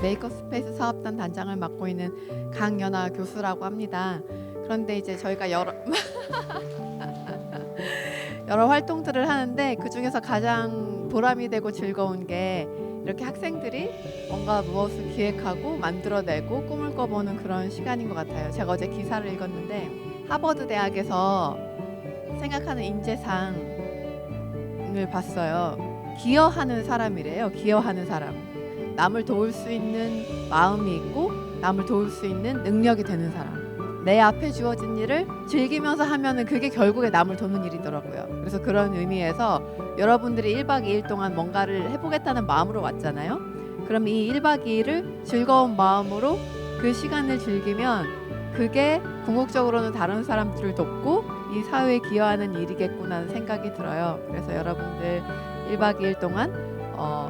메이커스페이스 사업단 단장을 맡고 있는 강연아 교수라고 합니다. 그런데 이제 저희가 여러 활동들을 하는데 그 중에서 가장 보람이 되고 즐거운 게 이렇게 학생들이 뭔가 무엇을 기획하고 만들어내고 꿈을 꿔보는 그런 시간인 것 같아요. 제가 어제 기사를 읽었는데 하버드 대학에서 생각하는 인재상을 봤어요. 기여하는 사람이래요. 기여하는 사람. 남을 도울 수 있는 마음이 있고 남을 도울 수 있는 능력이 되는 사람. 내 앞에 주어진 일을 즐기면서 하면은 그게 결국에 남을 돕는 일이더라고요. 그래서 그런 의미에서 여러분들이 1박 2일 동안 뭔가를 해보겠다는 마음으로 왔잖아요. 그럼 이 1박 2일을 즐거운 마음으로 그 시간을 즐기면 그게 궁극적으로는 다른 사람들을 돕고 이 사회에 기여하는 일이겠구나 하는 생각이 들어요. 그래서 여러분들 1박 2일 동안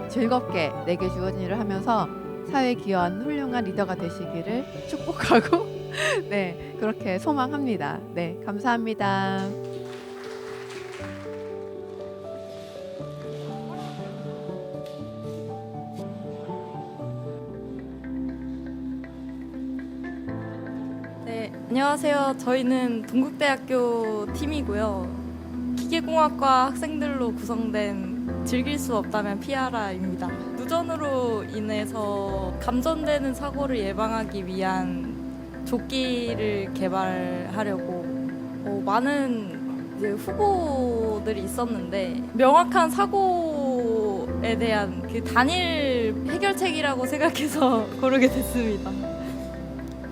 즐겁게 내게 주어진 일을 하면서 사회에 기여하는 훌륭한 리더가 되시기를 축복하고 네, 그렇게 소망합니다. 네, 감사합니다. 네, 안녕하세요. 저희는 동국대학교 팀이고요. 기계공학과 학생들로 구성된 즐길 수 없다면 피하라입니다. 누전으로 인해서 감전되는 사고를 예방하기 위한 조끼를 개발하려고 많은 이제 후보들이 있었는데 명확한 사고에 대한 그 단일 해결책이라고 생각해서 고르게 됐습니다.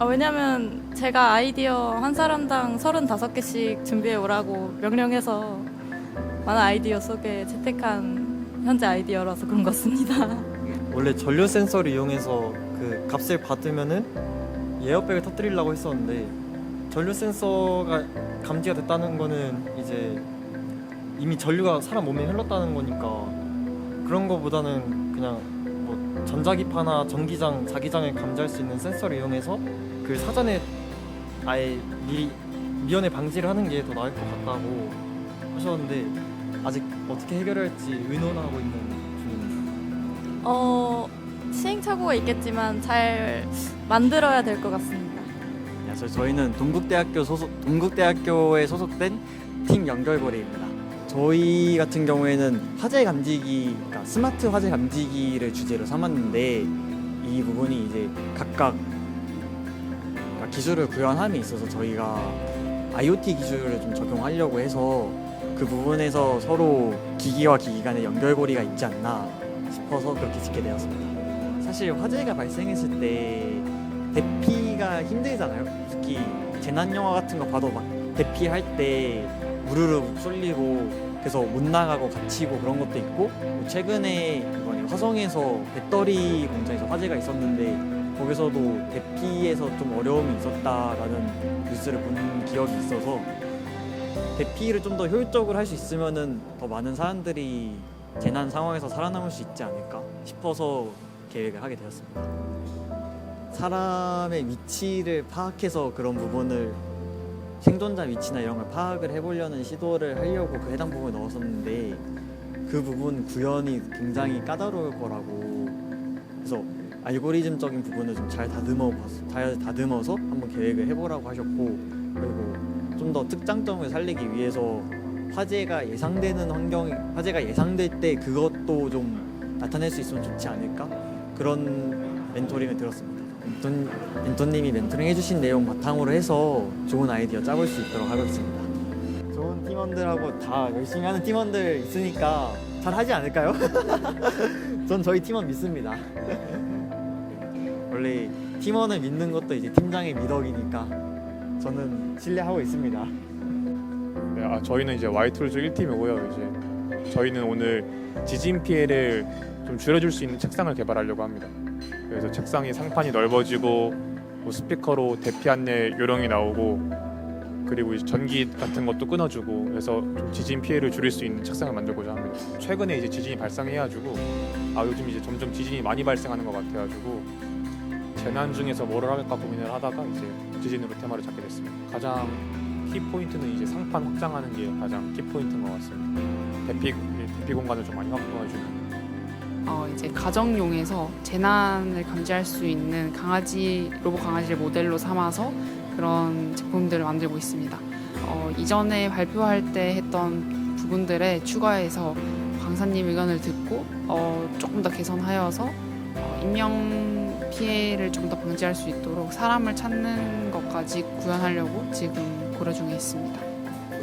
왜냐면 제가 아이디어 한 사람당 35개씩 준비해 오라고 명령해서 많은 아이디어 속에 채택한 현재 아이디어라서 그런 것 같습니다. 원래 전류 센서를 이용해서 그 값을 받으면은 에어백을 터뜨리려고 했었는데 전류 센서가 감지가 됐다는 거는 이제 이미 전류가 사람 몸에 흘렀다는 거니까 그런 거보다는 그냥 뭐 전자기파나 전기장, 자기장을 감지할 수 있는 센서를 이용해서 그 사전에 아예 미연에 방지를 하는 게 더 나을 것 같다고 하셨는데 아직 어떻게 해결할지 의논하고 있는 중입니다. 시행착오가 있겠지만 잘 만들어야 될 것 같습니다. 저희는 동국대학교에 소속된 팀 연결고리입니다. 저희 같은 경우에는 화재 감지기, 그러니까 스마트 화재 감지기를 주제로 삼았는데 이 부분이 이제 각각 기술을 구현함에 있어서 저희가 IoT 기술을 좀 적용하려고 해서 그 부분에서 서로 기기와 기기 간의 연결고리가 있지 않나 싶어서 그렇게 짓게 되었습니다. 사실 화재가 발생했을 때 대피가 힘들잖아요. 특히 재난 영화 같은 거 봐도 막 대피할 때 우르르 쏠리고 그래서 못 나가고 갇히고 그런 것도 있고 최근에 이번에 화성에서 배터리 공장에서 화재가 있었는데 거기서도 대피에서 좀 어려움이 있었다라는 뉴스를 본 기억이 있어서 대피를 좀 더 효율적으로 할 수 있으면은 더 많은 사람들이 재난 상황에서 살아남을 수 있지 않을까 싶어서 계획을 하게 되었습니다. 사람의 위치를 파악해서 그런 부분을 생존자 위치나 이런 걸 파악을 해보려는 시도를 하려고 그 해당 부분을 넣었었는데 그 부분 구현이 굉장히 까다로울 거라고 그래서 알고리즘적인 부분을 좀 잘 다듬어서 한번 계획을 해보라고 하셨고 그리고 좀 더 특장점을 살리기 위해서 화재가 예상될 때 그것도 좀 나타낼 수 있으면 좋지 않을까 그런 멘토링을 들었습니다. 멘토님이 멘토링 해주신 내용 바탕으로 해서 좋은 아이디어 짜볼 수 있도록 하겠습니다. 좋은 팀원들하고 다 열심히 하는 팀원들 있으니까 잘 하지 않을까요? 전 저희 팀원 믿습니다. 원래 팀원을 믿는 것도 이제 팀장의 미덕이니까 저는 신뢰하고 있습니다. 네, 저희는 이제 Y툴즈 1팀이고요. 이제 저희는 오늘 지진 피해를 좀 줄여줄 수 있는 책상을 개발하려고 합니다. 그래서 책상이 상판이 넓어지고 뭐 스피커로 대피 안내 요령이 나오고 그리고 이제 전기 같은 것도 끊어주고 그래서 좀 지진 피해를 줄일 수 있는 책상을 만들고자 합니다. 최근에 이제 지진이 발생해가지고 요즘 이제 점점 지진이 많이 발생하는 것 같아가지고 재난 중에서 뭐를 할까 고민을 하다가 이제 지진으로 테마를 잡게 됐습니다. 가장 키포인트는 이제 상판 확장하는 게 가장 키포인트인 것 같습니다. 대피 공간을 좀 많이 확보해주는 이제 가정용에서 재난을 감지할 수 있는 로봇 강아지를 모델로 삼아서 그런 제품들을 만들고 있습니다. 이전에 발표할 때 했던 부분들에 추가해서 강사님 의견을 듣고 조금 더 개선하여서 인명 피해를 좀 더 방지할 수 있도록 사람을 찾는 것까지 구현하려고 지금 고려 중에 있습니다.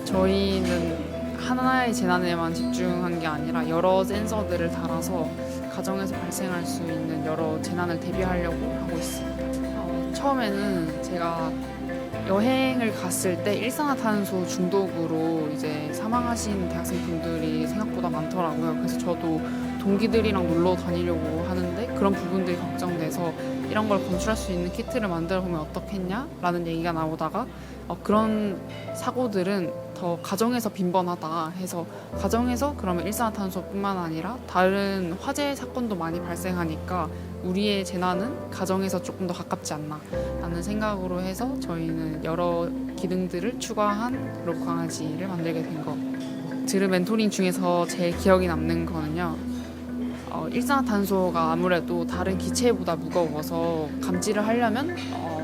저희는 하나의 재난에만 집중한 게 아니라 여러 센서들을 달아서 가정에서 발생할 수 있는 여러 재난을 대비하려고 하고 있습니다. 처음에는 제가 여행을 갔을 때 일산화탄소 중독으로 이제 사망하신 대학생분들이 생각보다 많더라고요. 그래서 저도 동기들이랑 놀러 다니려고 하는데 그런 부분들이 걱정돼서 이런 걸 검출할 수 있는 키트를 만들어 보면 어떻겠냐라는 얘기가 나오다가 그런 사고들은 더 가정에서 빈번하다 해서 가정에서 그러면 일산화탄소뿐만 아니라 다른 화재 사건도 많이 발생하니까 우리의 재난은 가정에서 조금 더 가깝지 않나 라는 생각으로 해서 저희는 여러 기능들을 추가한 로봇 강아지를 만들게 된 거. 들은 멘토링 중에서 제일 기억이 남는 거는요. 일산화탄소가 아무래도 다른 기체보다 무거워서 감지를 하려면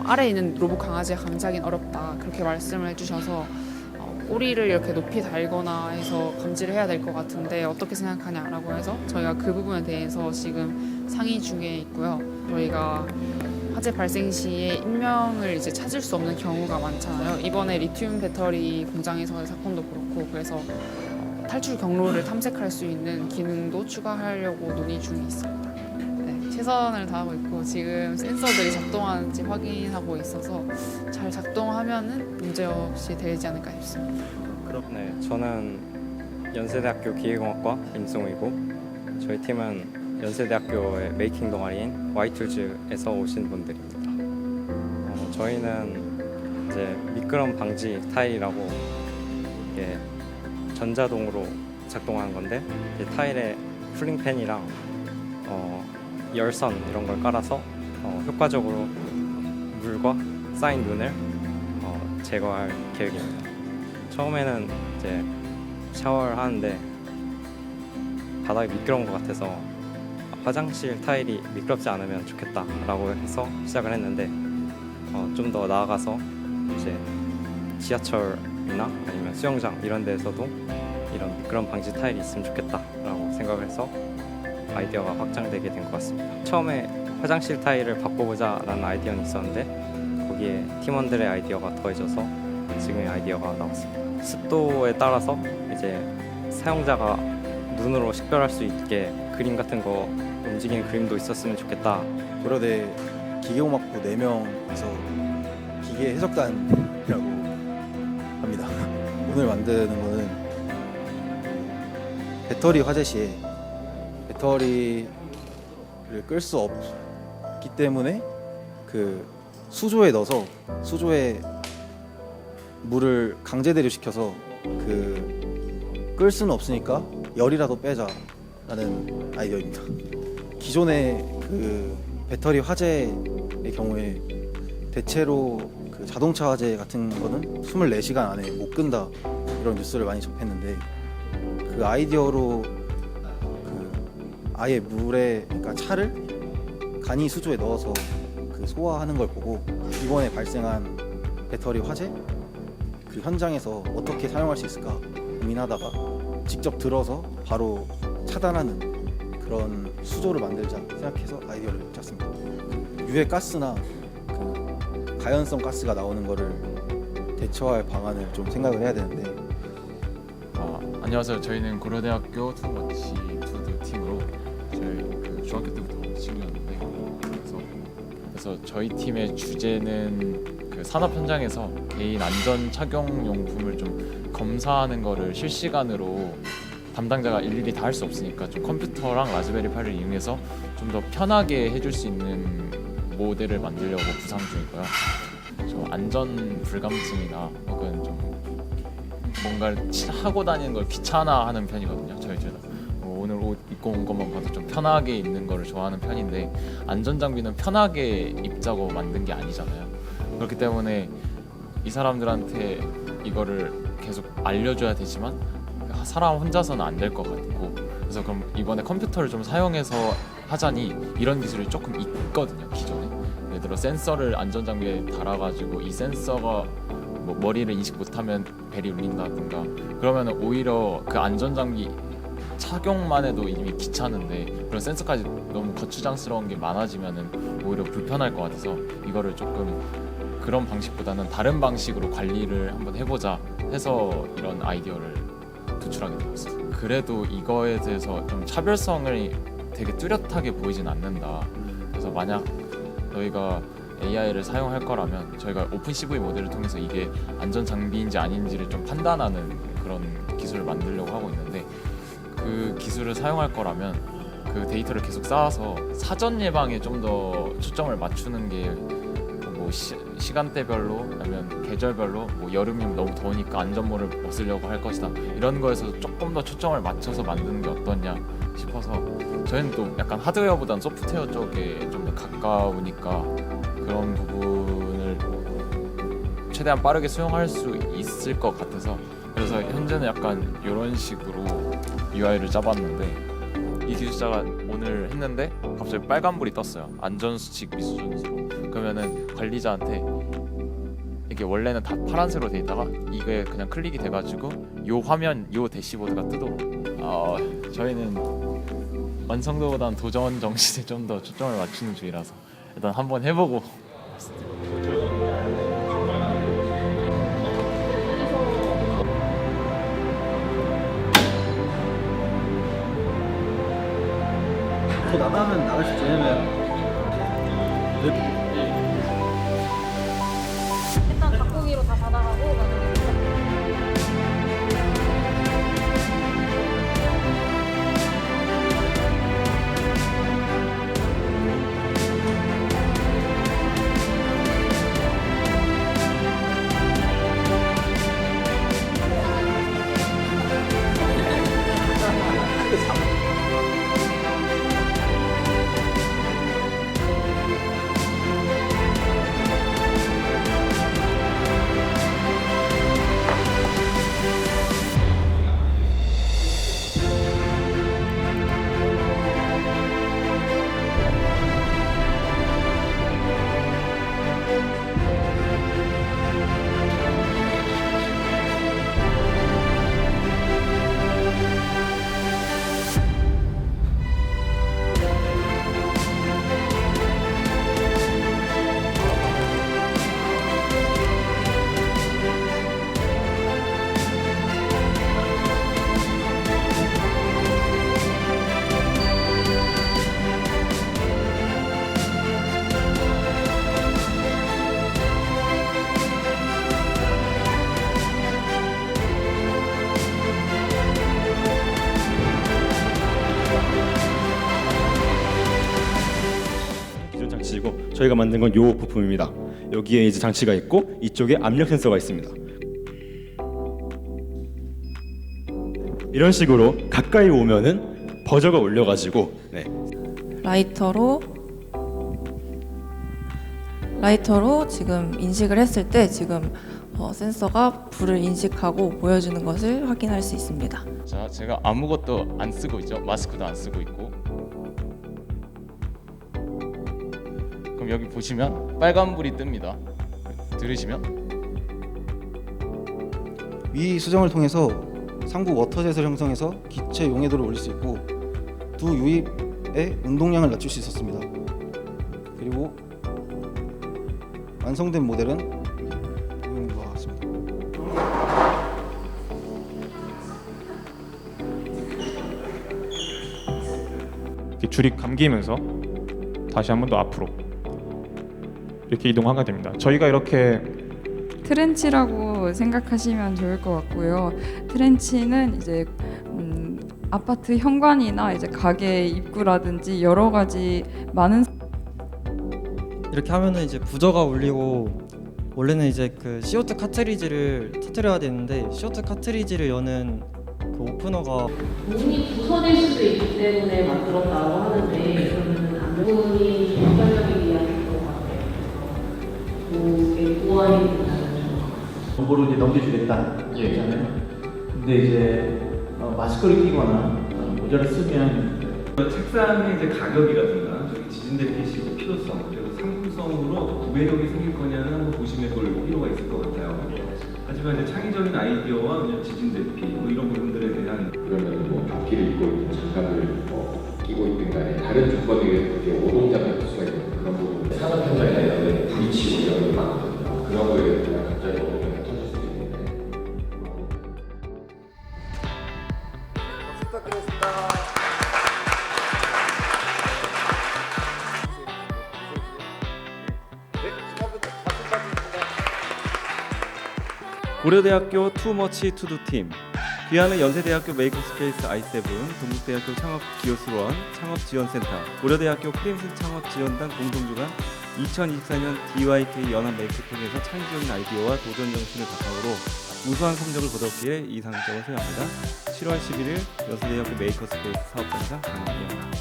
아래에 있는 로봇 강아지가 감지하기는 어렵다 그렇게 말씀을 해주셔서 꼬리를 이렇게 높이 달거나 해서 감지를 해야 될 것 같은데 어떻게 생각하냐라고 해서 저희가 그 부분에 대해서 지금 상의 중에 있고요. 저희가 화재 발생 시에 인명을 이제 찾을 수 없는 경우가 많잖아요. 이번에 리튬 배터리 공장에서의 사건도 그렇고 그래서 탈출 경로를 탐색할 수 있는 기능도 추가하려고 논의 중에 있습니다. 네, 최선을 다하고 있고 지금 센서들이 작동하는지 확인하고 있어서 잘 작동하면은 문제 없이 되지 않을까 싶습니다. 네, 저는 연세대학교 기계공학과 임승우이고 저희 팀은 연세대학교의 메이킹 동아리인 Y툴즈에서 오신 분들입니다. 저희는 이제 미끄럼 방지 타일이라고 이게 전자동으로 작동하는 건데 이제 타일에 쿨링팬이랑 열선 이런 걸 깔아서 효과적으로 물과 쌓인 눈을 제거할 계획입니다. 처음에는 이제 샤워를 하는데 바닥이 미끄러운 것 같아서 화장실 타일이 미끄럽지 않으면 좋겠다라고 해서 시작을 했는데 좀 더 나아가서 이제 지하철이나 아니면 수영장 이런 데에서도 이런 미끄럼 방지 타일이 있으면 좋겠다라고 생각을 해서 아이디어가 확장되게 된 것 같습니다. 처음에 화장실 타일을 바꿔보자라는 아이디어는 있었는데 거기에 팀원들의 아이디어가 더해져서 지금의 아이디어가 나왔습니다. 습도에 따라서 이제 사용자가 눈으로 식별할 수 있게 그림 같은 거 움직이는 그림도 있었으면 좋겠다. 고려대 기계공학부 4명에서 기계 해석단이라고 합니다. 오늘 만드는 거는 배터리 화재 시에 배터리를 끌 수 없기 때문에 그 수조에 넣어서 수조에 물을 강제 대류시켜서 끌 수는 없으니까 열이라도 빼자라는 아이디어입니다. 기존의 그 배터리 화재의 경우에 대체로 그 자동차 화재 같은 거는 24시간 안에 못 끈다 이런 뉴스를 많이 접했는데 그 아이디어로 아예 물에 그러니까 차를 간이 수조에 넣어서 그 소화하는 걸 보고 이번에 발생한 배터리 화재 그 현장에서 어떻게 사용할 수 있을까 고민하다가 직접 들어서 바로 차단하는 그런 수조를 만들자 생각해서 아이디어를 짰습니다. 유해 가스나 그 가연성 가스가 나오는 거를 대처할 방안을 좀 생각을 해야 되는데 안녕하세요. 저희는 고려대학교 투머치 투드 팀으로 저희 그 중학교 때부터 친구였는데 그래서 저희 팀의 주제는 그 산업 현장에서 개인 안전 착용 용품을 좀 검사하는 거를 실시간으로 담당자가 일일이 다 할 수 없으니까 좀 컴퓨터랑 라즈베리 파이를 이용해서 좀 더 편하게 해줄 수 있는 모델을 만들려고 구상 중이고요. 저 안전 불감증이나 혹은 좀 뭔가를 하고 다니는 걸 귀찮아하는 편이거든요. 저희 둘 다. 오늘 옷 입고 온 것만 봐도 좀 편하게 입는 거를 좋아하는 편인데 안전 장비는 편하게 입자고 만든 게 아니잖아요. 그렇기 때문에 이 사람들한테 이거를 계속 알려줘야 되지만 사람 혼자서는 안 될 것 같고 그래서 그럼 이번에 컴퓨터를 좀 사용해서 하자니 이런 기술이 조금 있거든요, 기존에. 예를 들어 센서를 안전장비에 달아가지고 이 센서가 뭐 머리를 인식 못하면 벨이 울린다든가, 그러면 오히려 그 안전장비 착용만 해도 이미 귀찮은데 그런 센서까지 너무 거추장스러운 게 많아지면은 오히려 불편할 것 같아서 이거를 조금 그런 방식보다는 다른 방식으로 관리를 한번 해보자 해서 이런 아이디어를 도출하게 되었어요. 그래도 이거에 대해서 좀 차별성을 되게 뚜렷하게 보이진 않는다. 그래서 만약 저희가 AI를 사용할 거라면 저희가 오픈 CV 모델을 통해서 이게 안전 장비인지 아닌지를 좀 판단하는 그런 기술을 만들려고 하고 있는데, 그 기술을 사용할 거라면 그 데이터를 계속 쌓아서 사전 예방에 좀 더 초점을 맞추는 게 뭐 시간대별로 아니면 계절별로 뭐 여름이면 너무 더우니까 안전모를 벗으려고 할 것이다, 이런 거에서 조금 더 초점을 맞춰서 만드는 게 어떠냐 싶어서 저희는 또 약간 하드웨어보다는 소프트웨어 쪽에 좀 더 가까우니까 그런 부분을 최대한 빠르게 수용할 수 있을 것 같아서, 그래서 현재는 약간 이런 식으로 UI를 짜봤는데, 이 기술자가 오늘 했는데 갑자기 빨간불이 떴어요. 안전수칙 미수준으로. 그러면은 관리자한테 이게 원래는 다 파란색으로 돼 있다가 이게 그냥 클릭이 돼가지고 요 화면, 요 대시보드가 뜨도록. 저희는 완성도보다는 도전 정신에 좀 더 초점을 맞추는 주의라서 일단 한번 해보고. 저 나가면 나갈 수 있죠. 왜냐면 일단 닭고기로 다 받아가고 기존 장치이고 저희가 만든 건 요 부품입니다. 여기에 이제 장치가 있고 이쪽에 압력 센서가 있습니다. 이런 식으로 가까이 오면은 버저가 울려가지고 라이터로 지금 인식을 했을 때 지금 센서가 불을 인식하고 보여주는 것을 확인할 수 있습니다. 자, 제가 아무것도 안 쓰고 있죠. 마스크도 안 쓰고 있고. 그럼 여기 보시면 빨간불이 뜹니다. 들으시면 위 수정을 통해서 상부 워터젯을 형성해서 기체 용해도를 올릴 수 있고 두 유입의 운동량을 낮출 수 있었습니다. 그리고 완성된 모델은 이와 같습니다. 이렇게 줄이 감기면서 다시 한 번 더 앞으로 이렇게 이동하게 됩니다. 저희가 이렇게 트렌치라고 생각하시면 좋을 것 같고요. 트렌치는 이제 아파트 현관이나 이제 가게 입구라든지 여러 가지 많은 이렇게 하면은 이제 부저가 울리고, 원래는 이제 그 CO2 카트리지를 터뜨려야 되는데 CO2 카트리지를 여는 그 오프너가 부분이 부서질 수도 있기 때문에 만들었다고 하는데, 그러면 안 부분이 객관적인 이야기인 것 같아요. 그게 보완이 된다는 정보를 이제 넘겨주겠다 이제 얘기잖아요. 근데 이제 마스크를 끼거나 모자를 쓰면 책상의 이제 가격이라든가 저기 지진대피식 필요성 그리고 상품성으로 구매력이 생길 거냐는 한번 보시면 볼 필요가 있을 것 같아요. 하지만 이제 창의적인 아이디어와 그냥 지진대피 뭐 이런 부분들에 대한 그러면 뭐 조끼를 입고 있든 장갑을 끼고 있든 간에 다른 조건에 의해서 그게 오동작을 할 수가 있는 그런 부분. 산업 현장이나 이런 데 부딪히고 이런 게 많거든요. 그런 거에 대해서 그냥 갑자기 어려움이 터질 수도 있는데. 고려대학교 투머치 투두 팀, 귀하는 연세대학교 메이커스페이스 i7, 동국대학교 창업기호수원 창업지원센터, 고려대학교 크림슨 창업지원단 공동주관 2024년 DYK 연합 메이커톤에서 창의적인 아이디어와 도전 정신을 바탕으로 우수한 성적을 거뒀기에 이 상장을 수여합니다. 7월 11일 연세대학교 메이커스페이스 사업단장 강민기입니다.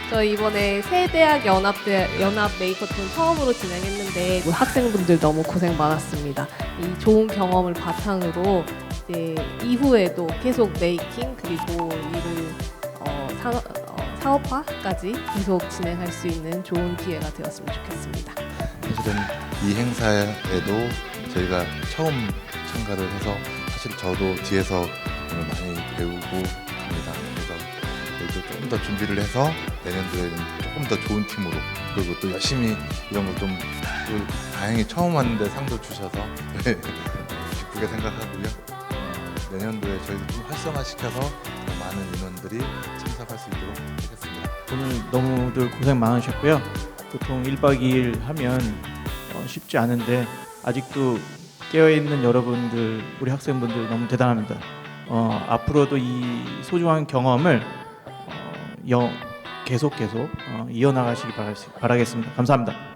저희 이번에 세대학 연합 메이커톤 처음으로 진행했는데 학생분들 너무 고생 많았습니다. 이 좋은 경험을 바탕으로 이제 이후에도 계속 메이킹 그리고 이를 사업화까지 계속 진행할 수 있는 좋은 기회가 되었으면 좋겠습니다. 사실은 이 행사에도 저희가 처음 참가를 해서 사실 저도 뒤에서 오늘 많이 배우고 갑니다. 그래서 조금 더 준비를 해서 내년도에는 조금 더 좋은 팀으로 그리고 또 열심히 이런 걸 좀 다행히 처음 왔는데 상도 주셔서 기쁘게 생각하고요. 내년도에 저희도 좀 활성화시켜서 더 많은 인원들이 참석할 수 있도록 하겠습니다. 오늘 너무들 고생 많으셨고요. 보통 1박 2일 하면 쉽지 않은데 아직도 깨어있는 여러분들, 우리 학생분들 너무 대단합니다. 앞으로도 이 소중한 경험을 계속 이어나가시길 바라겠습니다. 감사합니다.